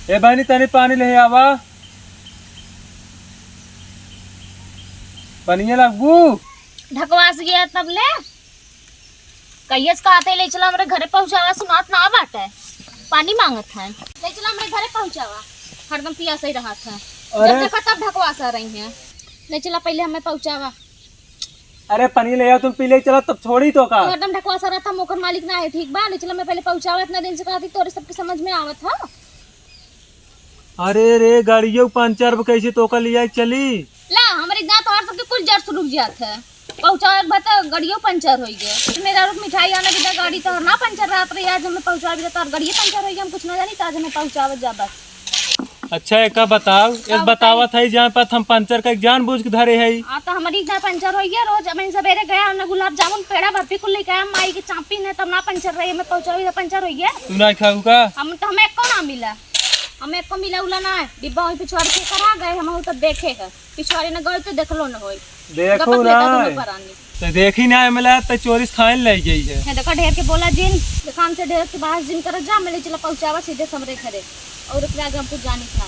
ए बहनी तनी पानी ले आवा। पनिया लगबू ढकवास गया तब ले कहियस कहते ले चला हमरे घरे पहुंचावा सुनात ना बाटे पानी मांगत है ले चला हमरे घरे पहुंचावा हरदम पियास ही रहा था जब देखा तब ढकवास आ रही है ले चला पहले हमें पहुंचावा। अरे पनी ले आओ तुम पी ले चला तब छोड़ी तो का हरदम ढकवास आ रहा था मोकर मालिक ना है ठीक बा ले चला मैं पहले पहुंचावा इतना दिन से कहती तोरे सबके समझ में आवत था। अरे रे गाड़ियों पंचर कैसे तो का लिया चली ला हमारे दांत और सबके कुल जड़ से रुक जात है पहुंचाए बता गाड़ियों पंचर हो गए मेरा रुक मिठाई आने बिना गाड़ी तो ना पंचर रात रे आज हमें पहुंचा भी तो गाड़ी पंचर हो गई हम कुछ ना जानी आज हमें पहुंचावत जा बस। अच्छा एक बताओ एक बतावत है जहाँ पर हम पंचर का जानबूझ के धरे है आ तो हमारी इतना पंचर हो गया रोज मैं सवेरे गया ना गुलाब जामुन पेड़ा बर्फी कुल लेके आया माई की चांपी ने तब ना पंचर रही हमें पहुंचावी पंचर हो गया तू ना खाऊ का हम तो हमें एको ना मिला हमें एको मिला उला ना डिब्बा वहीं पिछवाड़ के करा गए हम तो देखे है पिछवाड़ी ने गए तो देख लो ना होई देखो ना तो देखी ना मिला तो चोरी खाने ले गई है देखो ढेर के बोला जिन दुकान से ढेर के बाहर जिन कर जा मिले चला पहुंचावा सीधे समरे खड़े और अपने आगे हमको जानी था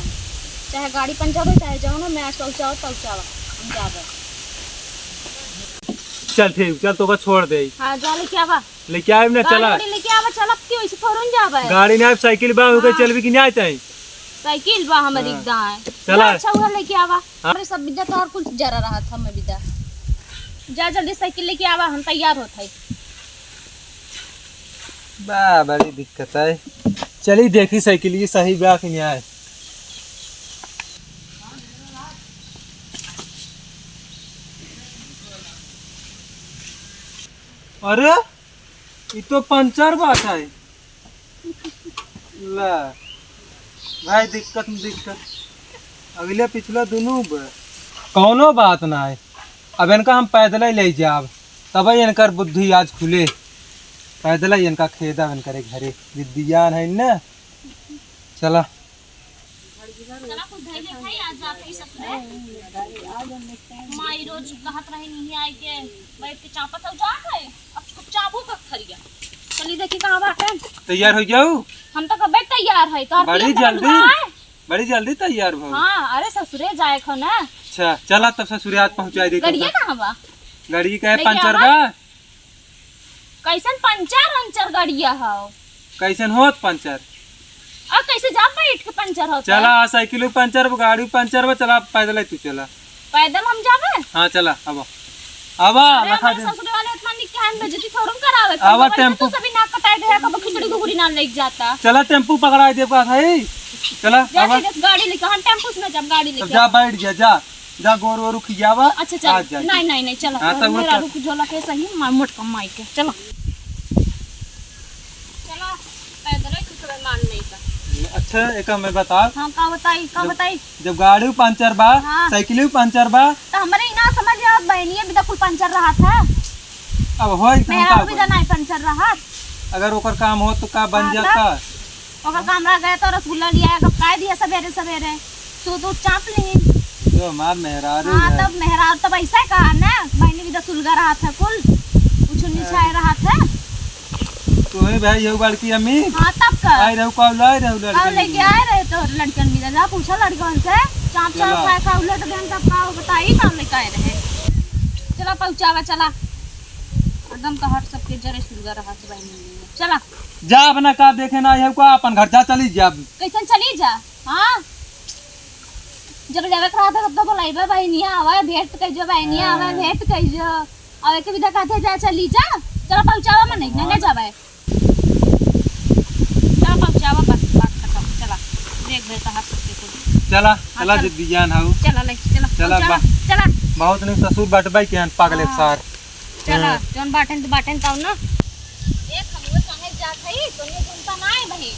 चाहे गाड़ी पंचर हो चाहे जाओ ना मैं आज पहुंचावा हम जावे। चल ठीक चल तो का छोड़ दे हां जा लेके आवा लेके आए ना चला गाड़ी लेके आवा चल अब क्यों इसे फौरन जावे गाड़ी ना साइकिल बा हो के चलबी कि नहीं आते साइकिल बा हमारी एकदम है चला अच्छा हुआ लेके आवा हमारे सब बिदा तो और कुछ जरा रहा था मैं बिदा जा जल्दी साइकिल लेके आवा हम तैयार होत है बा बड़ी दिक्कत है चली देखी साइकिल ये सही बा कि नहीं आए। अरे ये तो पंचर बात है ला भाई दिक्कत अगले पिछला दोनों कौनो बात ना है अब इनका हम पैदल ही ले जाब तब इनकर बुद्धि आज खुले पैदल ही इनका खेदा इनकर घरे विद्यान है ना चला माई रोज कहत रहे नहीं आए के बैठ के चापत हो जा है अब चाबू का खरिया चली देखी कहां बाटे तैयार हो जाओ हम तो कब तैयार है तो बड़ी जल्दी तैयार हो। हां अरे ससुरे जाए खो ना अच्छा चला तब ससुरे आज पहुंचाई दे गाड़ी कहां बा गाड़ी का पंचर बा कैसन पंचर गाड़िया हो कैसन होत पंचर अब कैसे जा बैठ के पंचर होता चला साइकिल पंचर गाड़ी पंचर बा चला पैदल तू चला पैदल हम जावे हां चला अब लखा दे ससुर वाले इतना निकान बेइज्जती थोड़म करावे अब टेम्पो तो सभी नाक कटाए गया कब खिचड़ी गुगुड़ी ना ले जाता चला टेम्पो पकड़ा दे का है चला अब गाड़ी लेके हम टेम्पो में जब गाड़ी लेके जा बैठ जा गोर वो रुक जावा। अच्छा चल नहीं चलो मेरा रुक झोला के सही मोट कमाई के चलो पैदल ही कुछ मान नहीं का। अच्छा एक मैं बता हां का बताई जब गाड़ी पंचर बा साइकिल पंचर बा तो हमरे ना समझ आवत बहनिया भी तो कुल पंचर रहा था अब होई मेरा भी तो नहीं पंचर रहा अगर ओकर काम हो तो का बन जाता ओकर काम रह गया तो रसगुल्ला लिया कब काय दिया सवेरे दूध चाप ली जो मार मेहरारू हां तब मेहरारू तब ऐसा कहा ना बहनी भी तो सुलगा रहा था कुल कुछ निछाए रहा था तो है भाई ये लड़की अम्मी हां तब का आई रहू का लाई रहू लड़की लेके आए रहे तो लड़कन भी जा पूछा लड़कन से चाप खाए का उलट देन तब का बताई काम लेके आए रहे चला पहुंचावा चला एकदम का हट सबके जरे सुलगा रहा था बहनी चला जा अपना का देखे ना है को अपन घर जा चली जा कैसन चली जा हां जब जावे रहा था तब तो बोलाइबा बहनी आवा भेंट कइजो बहनी आवा भेंट कइजो आवे के विदा कहते जा चली जा चला पहुंचावा मन नहीं ना जावे चला पहुंचावा बस बात खत्म चला देख दे तो हाथ सबके को चला जल्दी जान हाउ चला बहुत नहीं ससुर बटबाई के पागल एक सार चला जोन बाटन ताऊ ना एक हमवे काहे जात हई तोने सुनता ना है भाई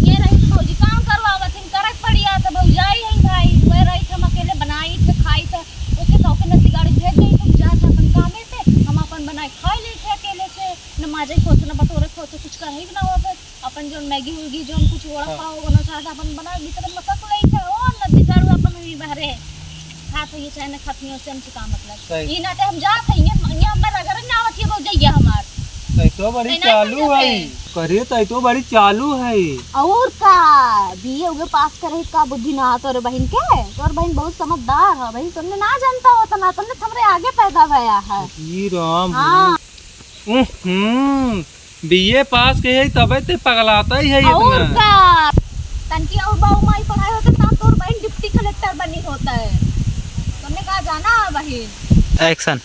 ये रही तो भौजी काम करवावत इन करक पड़िया तो भौजाई है भाई वे रही हम अकेले बनाई थे खाई थे ओके तो के नती गाड़ी भेज गई तुम जा अपन कामे थे हम अपन बनाई खाई ले थे अकेले से न माजे खोत न बटोरे खोत कुछ कर ही ना हो अपन जो मैगी होगी जो कुछ ओड़ा पाओ बना चाहता अपन बना भीतर मसक ले थे ओ नदी गाड़ू अपन ही बहरे हाथ ये चाहे न खतनी से हमसे का मतलब ई ना ते हम जा थे ये हमर अगर ना आवत ये भौजैया हमार तै तो बड़ी नहीं चालू समझे है करे तै तो बड़ी चालू है। और का बीए उगे पास करे का बुद्धि ना तोरे बहन के। तोर बहन बहुत समझदार है भाई, तुमने ना जानता होता ना, तुमने हमरे आगे पैदा भया है। ई राम हाँ बीए पास के है तबे ते पगलाता ही है और इतना। का तनकी और बाऊ माई पढ़ाई होता ना तोर बहन डिप्टी कलेक्टर बनी होता है। तुमने कहा जाना बहन। एक्शन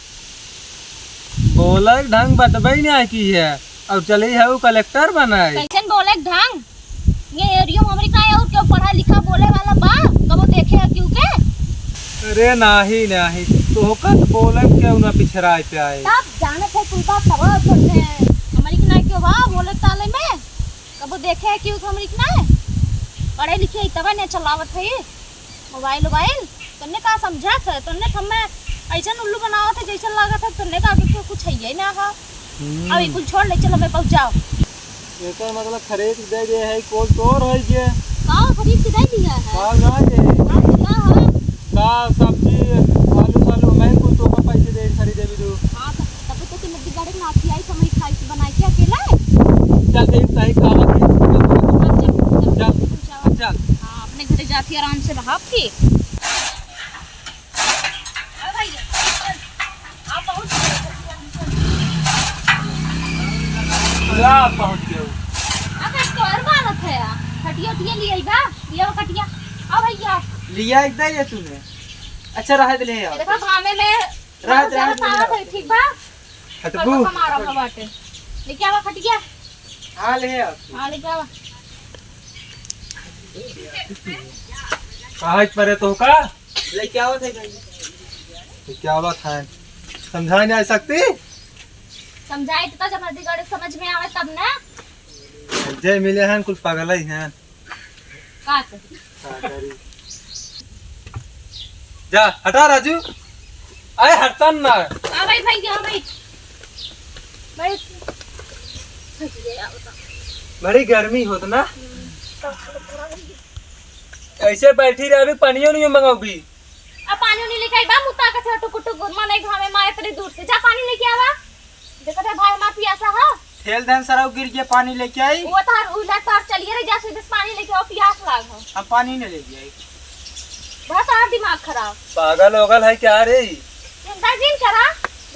बोला ढंग बतबई नहीं की है अब चली है वो कलेक्टर बनाए। कैसे बोले ढंग, ये एरिया में हमरी का और क्यों पढ़ा लिखा बोले वाला बा कबो देखे है क्यों के। अरे नाही नाही तो का बोले क्यों ना पिछराए पे आए। तब जाने थे तुमका तब तुमने हमरी के ना क्यों बा बोले ताले में कबो देखे है क्यों हमरी के ना पढ़े लिखे तब ने चलावत है मोबाइल मोबाइल। तुमने का समझा था, तुमने हमें ऐसा उल्लू बनावा था जैसा लगा था। तुमने कहा कि कुछ है ही ना। हाँ अभी कुछ छोड़ ले, चलो मैं पहुंचाओ। एकर मतलब खरीद दे दे है कोल तोर है जे का खरीद के दे दिया है। का गाजे हाँ दिया है। का सब्जी आलू सालू मैं कुल तो का पैसे दे खरीदे भी दो। हाँ तब तो तुम नदी गाड़ी नाची आई समय खाई से बनाई के अकेला। चल एक सही खावा के चल चल हाँ अपने घरे जाती आराम से भाप की। पूरा पहुंच गए। अगर तो और बात है खटिया उठिए लिए बा लिया वो खटिया। आ भैया लिया एकदम ये तूने अच्छा रह दे ले यार। देखो भामे में रह ठीक बा हटबू हमारा बाटे लेके आवा खटिया। हां ले आ हां लेके आवा। काहे परे तो का लेके आवत है तो क्या बात है समझा नहीं सकती। समझाई तो जब नदी गाड़ी समझ में आवे तब ना। जय मिले हैं कुछ पागल ही हैं का करी जा हटा राजू आए हटन ना। आ भाई भैया भाई भाई बड़ी गर्मी होत ना ऐसे बैठी रहे अभी पानियो नहीं मंगाओ भी। अब पानी नहीं लेके आई बा मुता का छोटू कुटू माने घामे मारे तेरे दूर से जा पानी लेके आवा। देखो रे भाई मां पियासा है ठेल धन सराव गिर के पानी लेके आई। वो तार उला तार चलिए रे जैसे बस पानी लेके आओ प्यास लाग हो। हम पानी नहीं लेके आई बहुत तार दिमाग खराब पागल होगल है क्या रे। चिंता दिन करा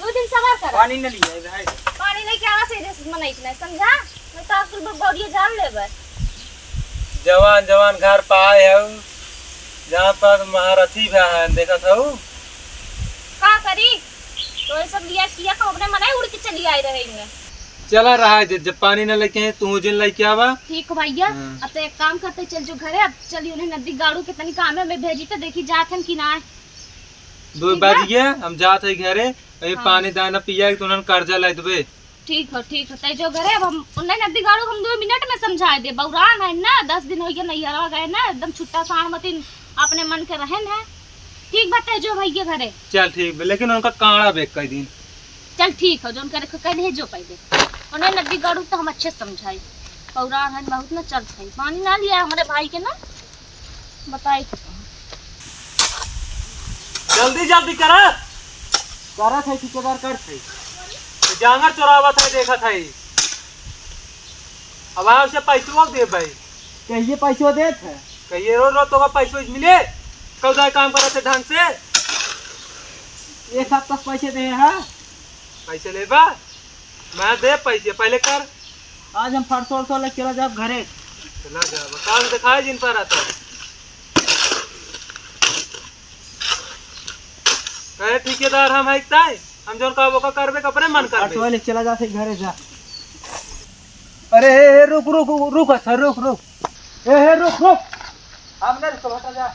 2 दिन सवार करा पानी नहीं लिए भाई पानी लेके आवा सीधे मन इतना समझा। मैं तो कुल बौड़िए जान लेबे। जवान जवान घर पाए है जहाँ पर महारथी भी है देखा था का करी तो ये सब लिया किया तो अपने मने उड़ के चली आई रहेंगे। चला रहा है जब पानी न लेके हैं तू जिन लेके आवा। ठीक भैया अब तो एक काम करते चल जो घरे अब चली उन्हें नदी गाड़ू के तनी काम है मैं भेजी तो देखी जात हम कि ना 2 बज गए हम जात है घरे अभी पानी दाना पिया तो उन्होंने कर्जा ले देबे। ठीक है तै जो घरे अब हम उन्हें नदी गाड़ू हम 2 मिनट में समझा दे। बौरान है ना 10 दिन हो गया नहीं हरवा गए ना एकदम छुट्टा साण मतीन अपने मन के रहन है। ठीक बात है जो भैया घरे चल ठीक लेकिन उनका काड़ा बेक कई दिन। चल ठीक है जो उनका कह दे जो पहले उन्हें नदी गाड़ू तो हम अच्छे समझाई। बौरान है बहुत ना चल सही पानी ना लिया हमारे भाई के ना बताई जल्दी जल्दी करा थे ठेकेदार कर थे जांगर चोरावा था देखा था अब आप से पैसा दे भाई कहिए पैसो देत है कहिए रोज रोज तो का पैसा मिले कल जाए काम करे थे ढंग से एक हफ्ता पैसे दे है। पैसे ले बा मैं दे पैसे पहले कर। आज हम फरसों उरसों लेके चला जाब घरे। चला जा काल दिखाए जिन पर आता कहे ठेकेदार हम है हम जो का वो का करबे कपड़े मन करबे। फरसों लेके चला जाते घरे जा। अरे रुक रुक रुक अच्छा रुक रुक रुक रुक हमने रुक हटा जा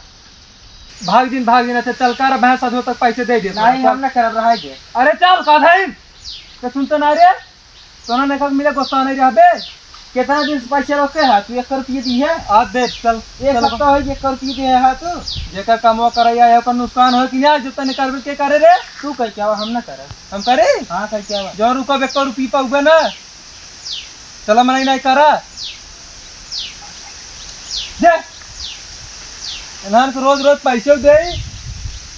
भाग दिन अच्छा चल कर भैंस साधु तक पैसे दे दे। नहीं हम ना करब रहा है। अरे चल का भाई तो सुनते ना रे सोना ने कब मिले गुस्सा नहीं रहबे। कितना दिन से पैसे रोके है तू 1 रुपये दी है आज दे चल 1 हफ्ता हो 1 रुपये दिए है तू जेकर कमवा करैया है ओकर नुकसान हो कि ना जो तने करबे के करे रे तू कह के आवा हम ना करे। हम करे हां कह के आवा जो रुपया 1 रुपये पाऊबे ना चला मना नहीं करा दे इन्हान को रोज रोज पैसे दे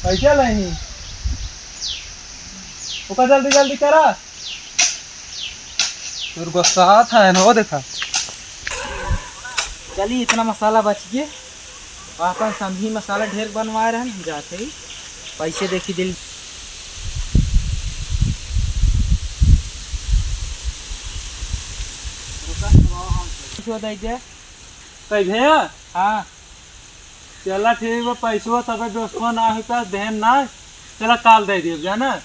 पैसे नहीं ओका जल्दी जल्दी करा फिर गुस्सा था ना देखा। चलिए इतना मसाला बच गया। अपन समझी मसाला ढेर बनवा रहे हैं, हम जाते ही पैसे देखी दिल। कही भैया हाँ चला ठीक बा, पैसवा तब दोस्तवा ना होता देहन ना, चला काल दे दिए जाना।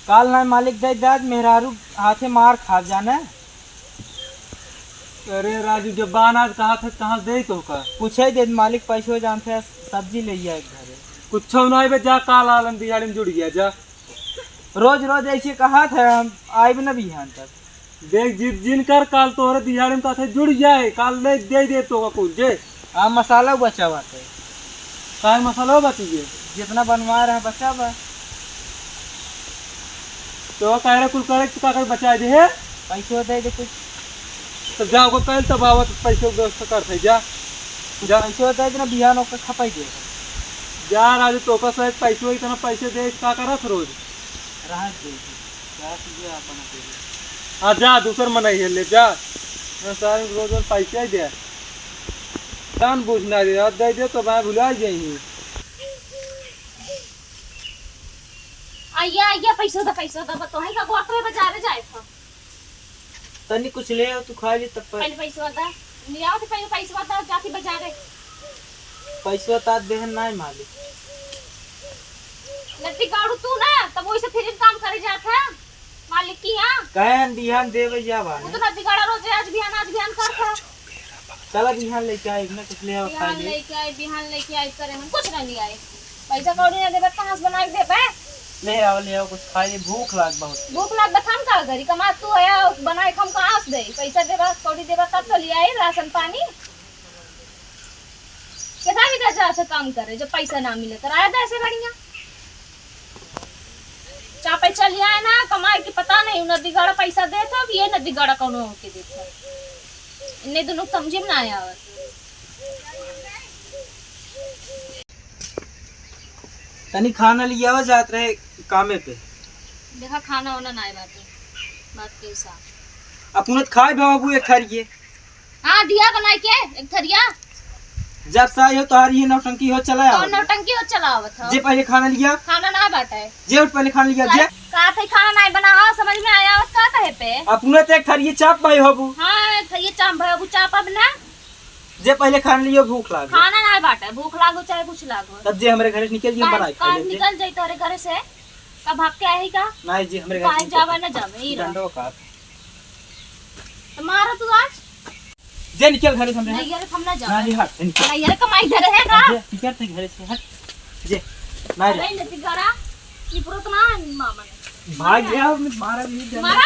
काल ना मालिक दे दाद मेहरारू हाथे मार खा जाना। अरे राजू जब बान आज कहा थे कहाँ दे तो का पूछे दे मालिक पैसे जानते हैं, सब्जी ले आए घरे। कुछ नहीं बे, जा काल आलम दिहाड़ी में जुड़ गया जा। रोज रोज ऐसे कहा था, हम आए भी ना भी यहाँ तक। देख जिद जिन कर काल तोहरे दिहाड़ी में कहा जुड़ जाए, काल ले दे तो का कुछ जे हाँ मसाला बचा हुआ था, काय मसाला बतिए जितना बनवा रहे हैं बचा हुआ। तो कह रहे कुल करे का कर बचा दे है। पैसे दे दे कुछ, तो जाओ को कल तब आवत पैसे व्यवस्था करते जा जा। पैसे दे देना बिहान होकर खपाई दे जा राजू तो का शायद पैसे इतना पैसे दे का करत रोज। रहा दे क्या कीजिए अपन। हाँ जा दूसर मनाई है ले जा, मैं सारे रोज रोज पैसे दे जान बूझना दे दे तो मैं भुला जाएंगे। आइया आइया पैसा दा तो है का गोटरे बाजार जाए था। तनी कुछ ले आओ तू खा ली तब पहले पैसा दा ले आओ, पहले पैसा दा जाती बाजार है। पैसा तात देहन ना मालिक। नदी गाड़ू तू ना तब वही से फिर काम करे जाता है मालिक की। हां कहन बिहान देवे जावा वो तो नदी गाड़ा रोज आज बिहान करता। चला बिहान लेके आए ना, कुछ ले आओ खा बिहान ले। बिहान लेके आए करे हम कुछ नहीं आए। पैसा कौड़ी ना देबे कहां से बना के देबे। ले आओ कुछ खा ले, भूख लाग बहुत। भूख लाग बथान का गरी कमा तू आया बनाए हम कहां से दे। पैसा देबा कौड़ी देबा तब तो ले आई राशन पानी। केदा भी जा से काम करे जब पैसा ना मिले तो आया था ऐसे बढ़िया चा पैसा लिया है ना कमाए की पता नहीं। नदी गाड़ा पैसा दे तो ये नदी गाड़ा कौन के देता इन्हें दोनों समझे में ना आया। तनी खाना लिया हुआ जात रहे कामे पे। देखा खाना वाना ना बात के साथ अपने खाए बाबू एक थरिए। हाँ दिया बना के एक थरिया। जब साई हो तोहारी ये नौटंकी हो चला कौन नौटंकी हो चलावत हो। जे पहले खाना लिया, खाना ना बाटे जे उठ पहले खाना लिया जे का थे खाना नहीं बना समझ में आया का कहे पे। अपने ते एक थरिए चाप भाई होबू। हाँ थरिए चाप भाई वो चाप अब ना जे पहले खाना लियो भूख लागे। खाना ना बाटे भूख लागो चाहे कुछ लागो। तब जे हमरे घर से निकल जिए बनाई खा ले। निकल जाई तोरे घर से का भाग के आई का नहीं जी हमरे घर काहे जावा ना जावे ई डंडो का तुम्हारा तू आज जे निकल घर से हमरे। नहीं यार हम ना जावे। ना जी हट निकल। नहीं यार कमाई घर रहेगा जे टिकट से घर से हट जे नहीं नहीं नती करा ये पुरो तो ना मामा ने भाग गया, मारा भी नहीं। मारा